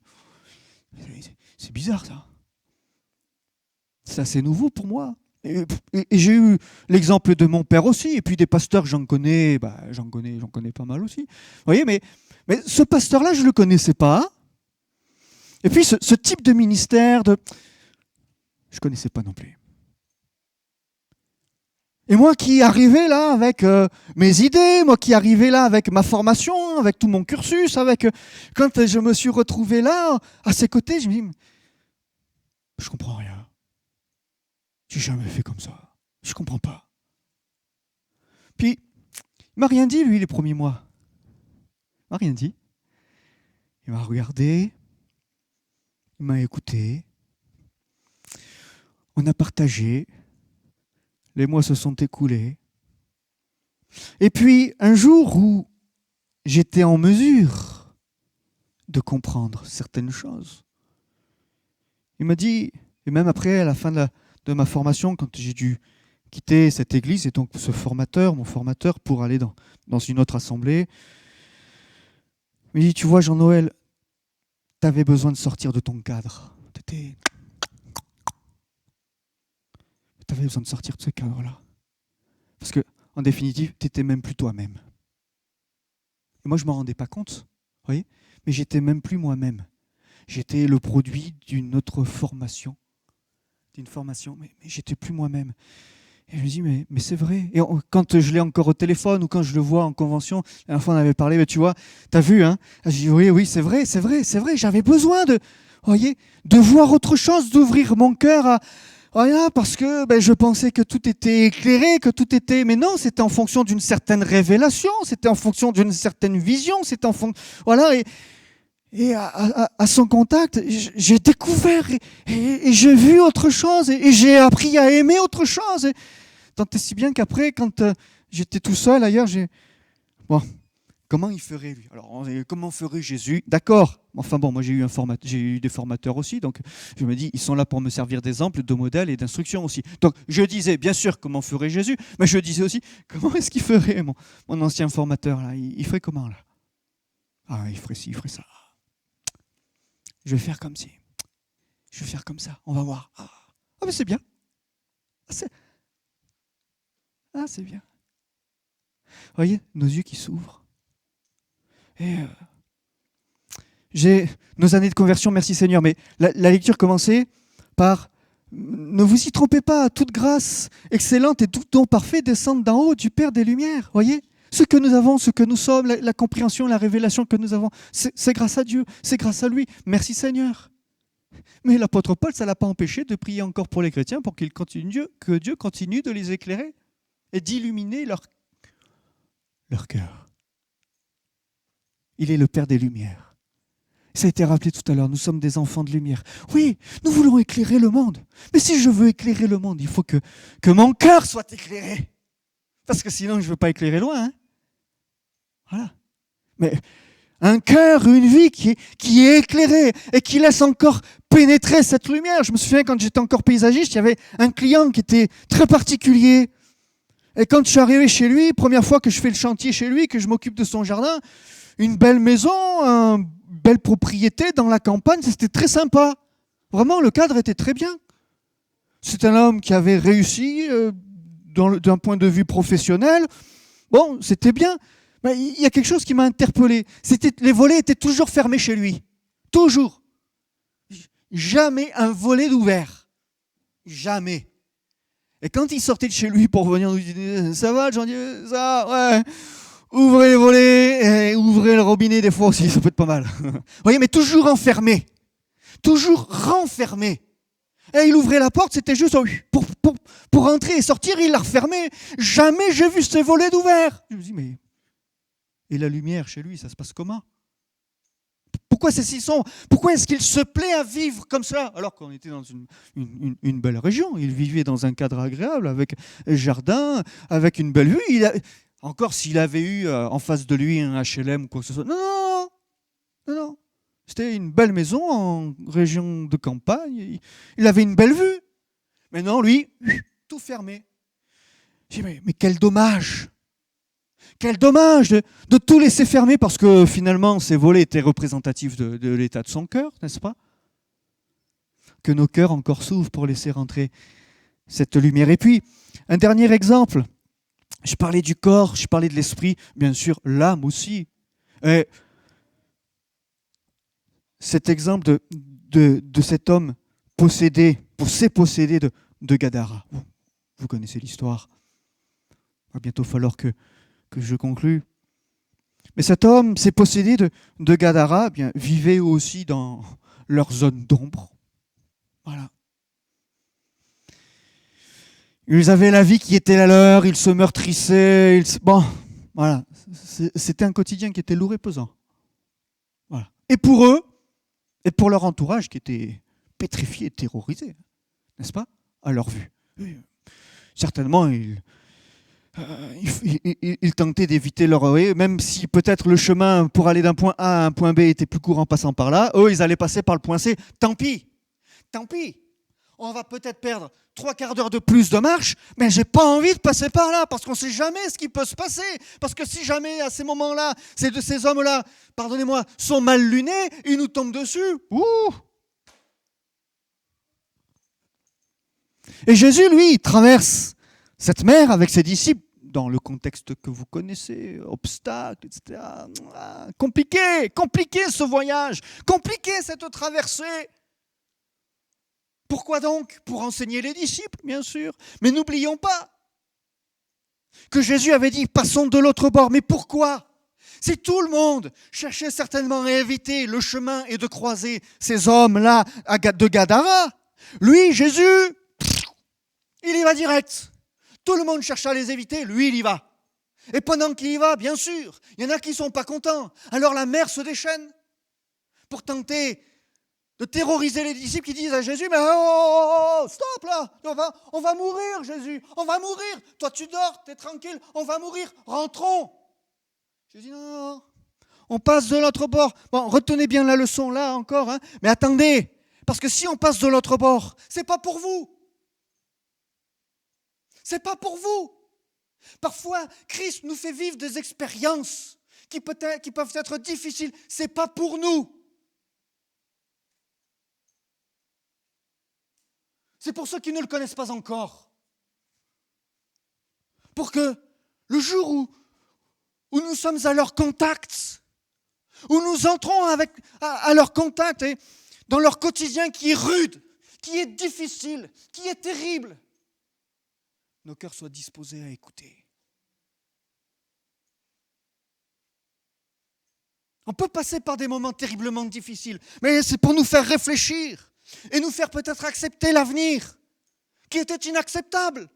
c'est bizarre ça. C'est assez nouveau pour moi. Et j'ai eu l'exemple de mon père aussi, et puis des pasteurs que j'en connais pas mal aussi. Vous voyez, mais ce pasteur-là, je ne le connaissais pas. Et puis ce type de ministère, je ne connaissais pas non plus. Et moi qui arrivais là avec mes idées, moi qui arrivais là avec ma formation, avec tout mon cursus, quand je me suis retrouvé là, à ses côtés, je me dis, je comprends rien. J'ai jamais fait comme ça. Je comprends pas. Puis, il m'a rien dit, lui, les premiers mois. Il m'a rien dit. Il m'a regardé, il m'a écouté. On a partagé. Les mois se sont écoulés. Et puis, un jour où j'étais en mesure de comprendre certaines choses, il m'a dit, et même après, à la fin de ma formation, quand j'ai dû quitter cette église, et donc mon formateur, pour aller dans une autre assemblée, il m'a dit, tu vois, Jean-Noël, tu avais besoin de sortir de ton cadre. Tu avais besoin de sortir de ce cadre-là. Parce que, en définitive, tu n'étais même plus toi-même. Et moi, je ne m'en rendais pas compte, vous voyez, mais j'étais même plus moi-même. J'étais le produit d'une autre formation. Mais j'étais plus moi-même. Et je me dis, mais c'est vrai. Et quand je l'ai encore au téléphone ou quand je le vois en convention, la dernière fois on avait parlé, mais tu vois, t'as vu, hein? Je dis, oui, c'est vrai. J'avais besoin de voir autre chose, d'ouvrir mon cœur à... Voilà, parce que je pensais que tout était éclairé, mais non, c'était en fonction d'une certaine révélation, c'était en fonction d'une certaine vision, c'était en fonction... Voilà, et à son contact, j'ai découvert et j'ai vu autre chose et j'ai appris à aimer autre chose. Tant et si bien qu'après, quand j'étais tout seul ailleurs, bon, comment il ferait lui? Alors, comment ferait Jésus? D'accord. Enfin bon, moi j'ai eu des formateurs aussi, donc je me dis, ils sont là pour me servir d'exemple, de modèle et d'instruction aussi. Donc je disais, bien sûr, comment ferait Jésus, mais je disais aussi, comment est-ce qu'il ferait mon ancien formateur là? Il ferait comment là? Ah, il ferait ci, il ferait ça. Je vais faire comme ci. Je vais faire comme ça. On va voir. Ah, mais c'est bien. C'est bien. Vous voyez, nos yeux qui s'ouvrent. Et j'ai nos années de conversion, merci Seigneur, mais la lecture commençait par ne vous y trompez pas, toute grâce excellente et tout don parfait descendent d'en haut du Père des Lumières. Voyez, ce que nous avons, ce que nous sommes, la compréhension, la révélation que nous avons, c'est grâce à Dieu, c'est grâce à lui. Merci Seigneur. Mais l'apôtre Paul, ça ne l'a pas empêché de prier encore pour les chrétiens pour que Dieu continue de les éclairer et d'illuminer leur cœur. Il est le Père des Lumières. Ça a été rappelé tout à l'heure, nous sommes des enfants de lumière. Oui, nous voulons éclairer le monde. Mais si je veux éclairer le monde, il faut que mon cœur soit éclairé. Parce que sinon, je ne veux pas éclairer loin. Hein. Voilà. Mais un cœur, une vie qui est éclairée et qui laisse encore pénétrer cette lumière. Je me souviens, quand j'étais encore paysagiste, il y avait un client qui était très particulier. Et quand je suis arrivé chez lui, première fois que je fais le chantier chez lui, que je m'occupe de son jardin, une belle maison, une belle propriété dans la campagne, c'était très sympa. Vraiment, le cadre était très bien. C'est un homme qui avait réussi d'un point de vue professionnel. Bon, c'était bien. Mais il y a quelque chose qui m'a interpellé. Les volets étaient toujours fermés chez lui. Toujours. Jamais un volet d'ouvert. Jamais. Et quand il sortait de chez lui pour venir nous dire « Ça va, Jean-Dieu, ça, ouais, ouvrez les volets et ouvrez le robinet des fois aussi, ça peut être pas mal. » Vous voyez, mais toujours enfermé, toujours renfermé. Et il ouvrait la porte, c'était juste pour entrer et sortir, il la refermait. Jamais j'ai vu ces volets d'ouvert. Je me dis, mais... Et la lumière chez lui, ça se passe comment? Pourquoi c'est si sombre? Pourquoi est-ce qu'il se plaît à vivre comme ça? Alors qu'on était dans une belle région. Il vivait dans un cadre agréable, avec un jardin, avec une belle vue. Encore s'il avait eu en face de lui un HLM ou quoi que ce soit. Non. C'était une belle maison en région de campagne. Il avait une belle vue. Mais non, lui, tout fermé. J'ai dit, mais quel dommage! Quel dommage de tout laisser fermer parce que finalement ces volets étaient représentatifs de l'état de son cœur, n'est-ce pas? Que nos cœurs encore s'ouvrent pour laisser rentrer cette lumière. Et puis, un dernier exemple. Je parlais du corps, je parlais de l'esprit, bien sûr, l'âme aussi. Et cet exemple de cet homme possédé de Gadara. Vous connaissez l'histoire. Il va bientôt falloir que je conclue. Mais cet homme, ces possédés de Gadara, eh bien, vivaient aussi dans leur zone d'ombre. Voilà. Ils avaient la vie qui était la leur, ils se meurtrissaient. Bon, voilà. C'était un quotidien qui était lourd et pesant. Voilà. Et pour eux, et pour leur entourage qui était pétrifié, terrorisé, n'est-ce pas, à leur vue. Certainement, ils tentaient d'éviter leur way, même si peut-être le chemin pour aller d'un point A à un point B était plus court en passant par là. Eux, ils allaient passer par le point C. Tant pis. On va peut-être perdre 3/4 d'heure de plus de marche, mais j'ai pas envie de passer par là, parce qu'on ne sait jamais ce qui peut se passer. Parce que si jamais, à ces moments-là, ces hommes-là, pardonnez-moi, sont mal lunés, ils nous tombent dessus. Ouh! Et Jésus, lui, il traverse cette mer avec ses disciples, dans le contexte que vous connaissez, obstacles, etc. Compliqué ce voyage, compliqué cette traversée. Pourquoi donc? Pour enseigner les disciples, bien sûr. Mais n'oublions pas que Jésus avait dit « Passons de l'autre bord ». Mais pourquoi? Si tout le monde cherchait certainement à éviter le chemin et de croiser ces hommes-là de Gadara, lui, Jésus, il y va direct. Tout le monde cherche à les éviter, lui, il y va. Et pendant qu'il y va, bien sûr, il y en a qui ne sont pas contents. Alors la mer se déchaîne pour tenter de terroriser les disciples qui disent à Jésus « Mais stop là, on va mourir, Jésus, on va mourir. Toi, tu dors, tu es tranquille, on va mourir, rentrons. Jésus dit, non. On passe de l'autre bord. Bon, retenez bien la leçon là encore, hein. Mais attendez, parce que si on passe de l'autre bord, c'est pas pour vous. C'est pas pour vous. Parfois, Christ nous fait vivre des expériences qui peuvent être difficiles. C'est pas pour nous. C'est pour ceux qui ne le connaissent pas encore. Pour que le jour où nous sommes à leur contact, où nous entrons à leur contact et dans leur quotidien qui est rude, qui est difficile, qui est terrible, nos cœurs soient disposés à écouter. On peut passer par des moments terriblement difficiles, mais c'est pour nous faire réfléchir et nous faire peut-être accepter l'avenir qui était inacceptable.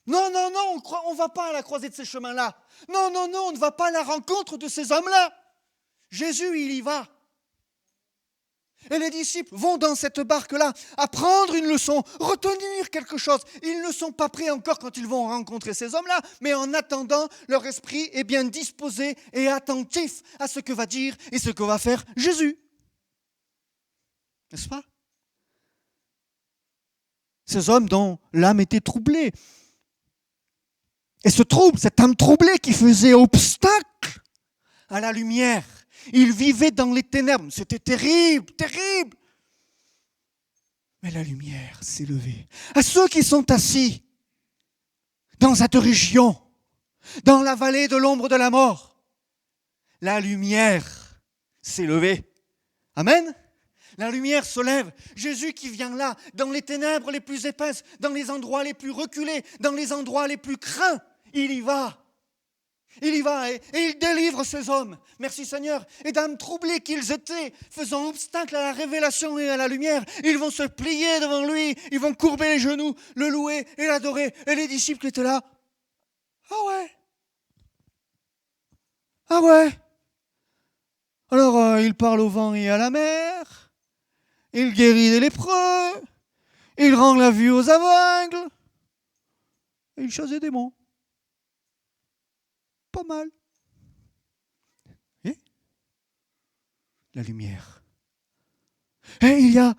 Non, on ne va pas à la croisée de ces chemins-là. Non, on ne va pas à la rencontre de ces hommes-là. Jésus, il y va. Et les disciples vont dans cette barque-là apprendre une leçon, retenir quelque chose. Ils ne sont pas prêts encore quand ils vont rencontrer ces hommes-là, mais en attendant, leur esprit est bien disposé et attentif à ce que va dire et ce que va faire Jésus. N'est-ce pas? Ces hommes dont l'âme était troublée. Et ce trouble, cette âme troublée qui faisait obstacle à la lumière. Ils vivaient dans les ténèbres. C'était terrible, terrible. Mais la lumière s'est levée. À ceux qui sont assis dans cette région, dans la vallée de l'ombre de la mort, la lumière s'est levée. Amen. La lumière se lève. Jésus qui vient là, dans les ténèbres les plus épaisses, dans les endroits les plus reculés, dans les endroits les plus craints, il y va. Il y va et il délivre ces hommes. Merci Seigneur. Et d'âmes troublées qu'ils étaient, faisant obstacle à la révélation et à la lumière, ils vont se plier devant lui, ils vont courber les genoux, le louer et l'adorer. Et les disciples qui étaient là, ah ouais. Alors il parle au vent et à la mer, il guérit des lépreux, il rend la vue aux aveugles, et il chasse des démons. Pas mal. Et la lumière. Et il y a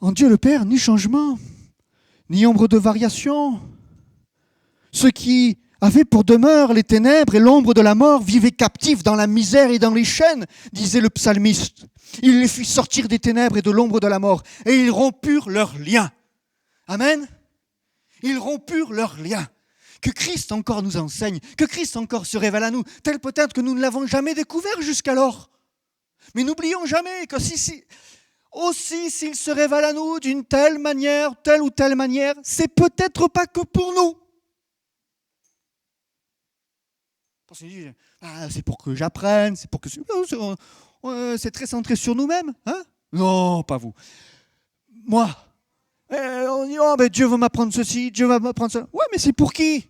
en Dieu le Père ni changement, ni ombre de variation. Ceux qui avaient pour demeure les ténèbres et l'ombre de la mort vivaient captifs dans la misère et dans les chaînes, disait le psalmiste. Il les fit sortir des ténèbres et de l'ombre de la mort, et ils rompurent leurs liens. Amen. Ils rompurent leurs liens. Que Christ encore nous enseigne, que Christ encore se révèle à nous, tel peut-être que nous ne l'avons jamais découvert jusqu'alors. Mais n'oublions jamais que aussi s'il se révèle à nous d'une telle ou telle manière, c'est peut-être pas que pour nous. Parce qu'on dit, c'est pour que j'apprenne, c'est pour que... c'est très centré sur nous-mêmes. Hein? Non, pas vous. Moi, on dit, mais Dieu veut m'apprendre ceci, Dieu va m'apprendre ça. Ouais, mais c'est pour qui?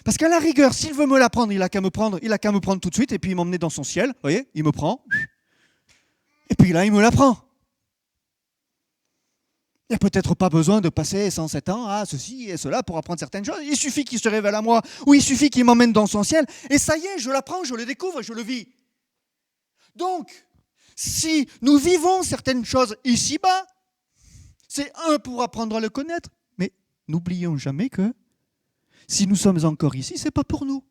Parce qu'à la rigueur, s'il veut me l'apprendre, il a qu'à me prendre tout de suite et puis m'emmener dans son ciel. Vous voyez, il me prend. Et puis là, il me l'apprend. Il n'y a peut-être pas besoin de passer 107 ans à ceci et cela pour apprendre certaines choses. Il suffit qu'il se révèle à moi ou il suffit qu'il m'emmène dans son ciel. Et ça y est, je l'apprends, je le découvre, je le vis. Donc, si nous vivons certaines choses ici-bas, c'est pour apprendre à le connaître. Mais n'oublions jamais que si nous sommes encore ici, ce n'est pas pour nous.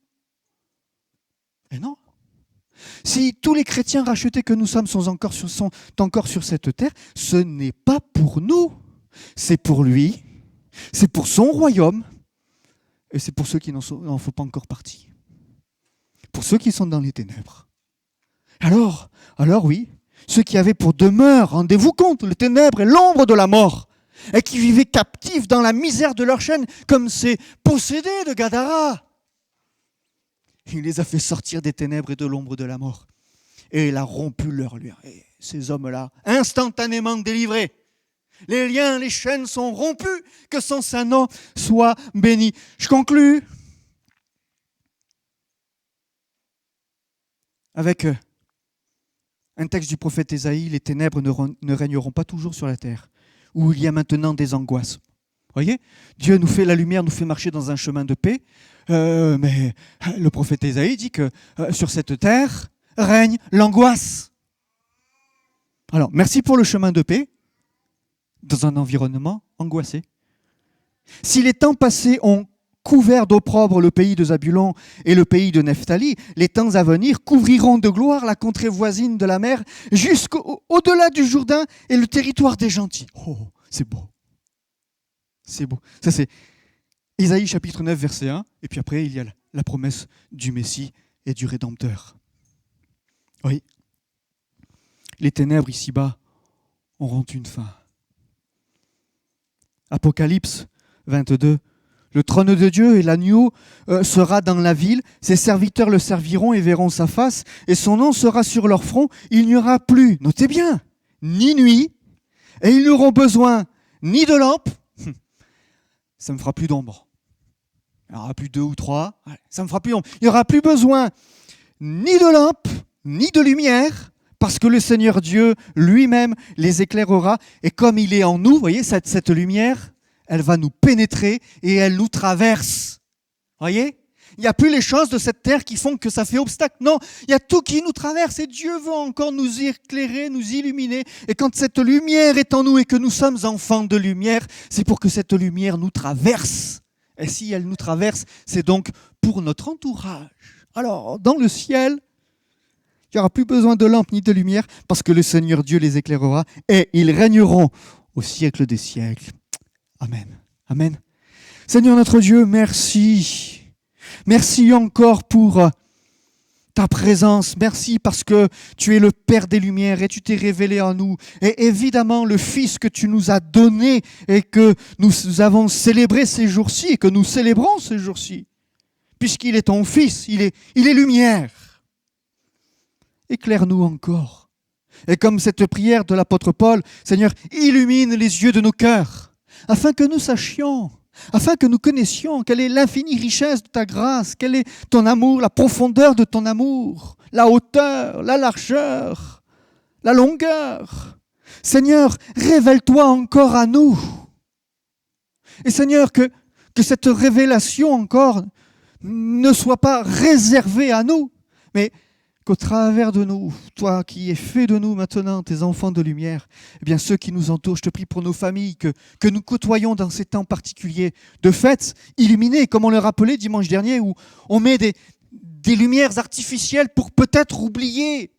Et non. Si tous les chrétiens rachetés que nous sommes sont encore sur cette terre, ce n'est pas pour nous. C'est pour lui, c'est pour son royaume, et c'est pour ceux qui n'en font pas encore partie. Pour ceux qui sont dans les ténèbres. Alors oui, ceux qui avaient pour demeure, rendez-vous compte, les ténèbres et l'ombre de la mort, et qui vivaient captifs dans la misère de leur chaîne, comme ces possédés de Gadara. Il les a fait sortir des ténèbres et de l'ombre de la mort. Et il a rompu leurs liens. Et ces hommes-là, instantanément délivrés. Les liens, les chaînes sont rompus. Que son saint nom soit béni. Je conclus avec Un texte du prophète Ésaïe, les ténèbres ne régneront pas toujours sur la terre, où il y a maintenant des angoisses. Voyez, Dieu nous fait la lumière, nous fait marcher dans un chemin de paix, mais le prophète Ésaïe dit que sur cette terre règne l'angoisse. Alors, merci pour le chemin de paix, dans un environnement angoissé. Si les temps passés ont couvert d'opprobre le pays de Zabulon et le pays de Nephtali, les temps à venir couvriront de gloire la contrée voisine de la mer jusqu'au-delà du Jourdain et le territoire des gentils. Oh, c'est beau. C'est beau. Ça, c'est Ésaïe chapitre 9, verset 1. Et puis après, il y a la promesse du Messie et du Rédempteur. Oui. Les ténèbres ici-bas auront une fin. Apocalypse 22. Le trône de Dieu et l'agneau sera dans la ville. Ses serviteurs le serviront et verront sa face. Et son nom sera sur leur front. Il n'y aura plus, notez bien, ni nuit. Et ils n'auront besoin ni de lampe. Ça ne me fera plus d'ombre. Il n'y aura plus 2 ou 3. Ça me fera plus d'ombre. Il n'y aura plus besoin ni de lampe, ni de lumière. Parce que le Seigneur Dieu lui-même les éclairera. Et comme il est en nous, vous voyez, cette lumière, elle va nous pénétrer et elle nous traverse. Voyez ? Il n'y a plus les choses de cette terre qui font que ça fait obstacle. Non, il y a tout qui nous traverse et Dieu veut encore nous éclairer, nous illuminer. Et quand cette lumière est en nous et que nous sommes enfants de lumière, c'est pour que cette lumière nous traverse. Et si elle nous traverse, c'est donc pour notre entourage. Alors, dans le ciel, il n'y aura plus besoin de lampe ni de lumière parce que le Seigneur Dieu les éclairera et ils régneront au siècle des siècles. Amen. Amen. Seigneur notre Dieu, merci. Merci encore pour ta présence. Merci parce que tu es le Père des Lumières et tu t'es révélé en nous. Et évidemment, le Fils que tu nous as donné et que nous avons célébré ces jours-ci et que nous célébrons ces jours-ci. Puisqu'il est ton Fils, il est lumière. Éclaire-nous encore. Et comme cette prière de l'apôtre Paul, Seigneur, illumine les yeux de nos cœurs, afin que nous sachions, afin que nous connaissions quelle est l'infinie richesse de ta grâce, quel est ton amour, la profondeur de ton amour, la hauteur, la largeur, la longueur. Seigneur, révèle-toi encore à nous. Et Seigneur, que cette révélation encore ne soit pas réservée à nous, mais qu'au travers de nous, toi qui es fait de nous maintenant tes enfants de lumière, eh bien ceux qui nous entourent, je te prie pour nos familles, que nous côtoyons dans ces temps particuliers de fêtes illuminées, comme on le rappelait dimanche dernier, où on met des lumières artificielles pour peut-être oublier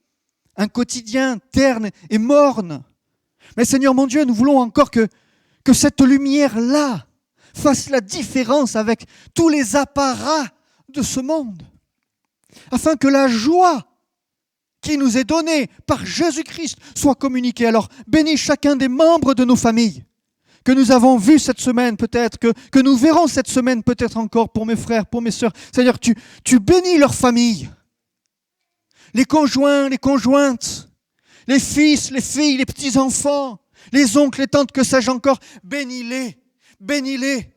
un quotidien terne et morne. Mais Seigneur mon Dieu, nous voulons encore que cette lumière-là fasse la différence avec tous les apparats de ce monde, afin que la joie qui nous est donné par Jésus-Christ soit communiqué. Alors, bénis chacun des membres de nos familles que nous avons vus cette semaine peut-être, que nous verrons cette semaine peut-être encore pour mes frères, pour mes sœurs. Seigneur, tu bénis leurs familles, les conjoints, les conjointes, les fils, les filles, les petits-enfants, les oncles, les tantes, que sais-je encore. Bénis-les, bénis-les.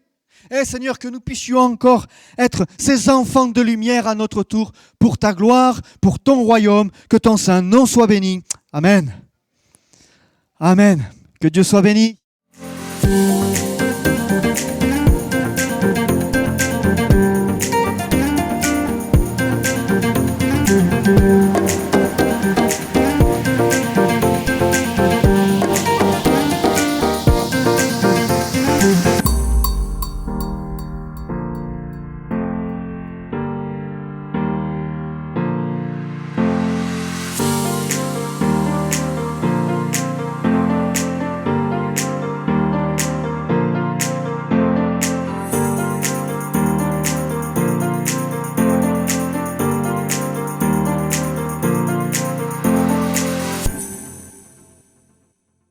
Et Seigneur, que nous puissions encore être ces enfants de lumière à notre tour, pour ta gloire, pour ton royaume, que ton saint nom soit béni. Amen. Amen. Que Dieu soit béni.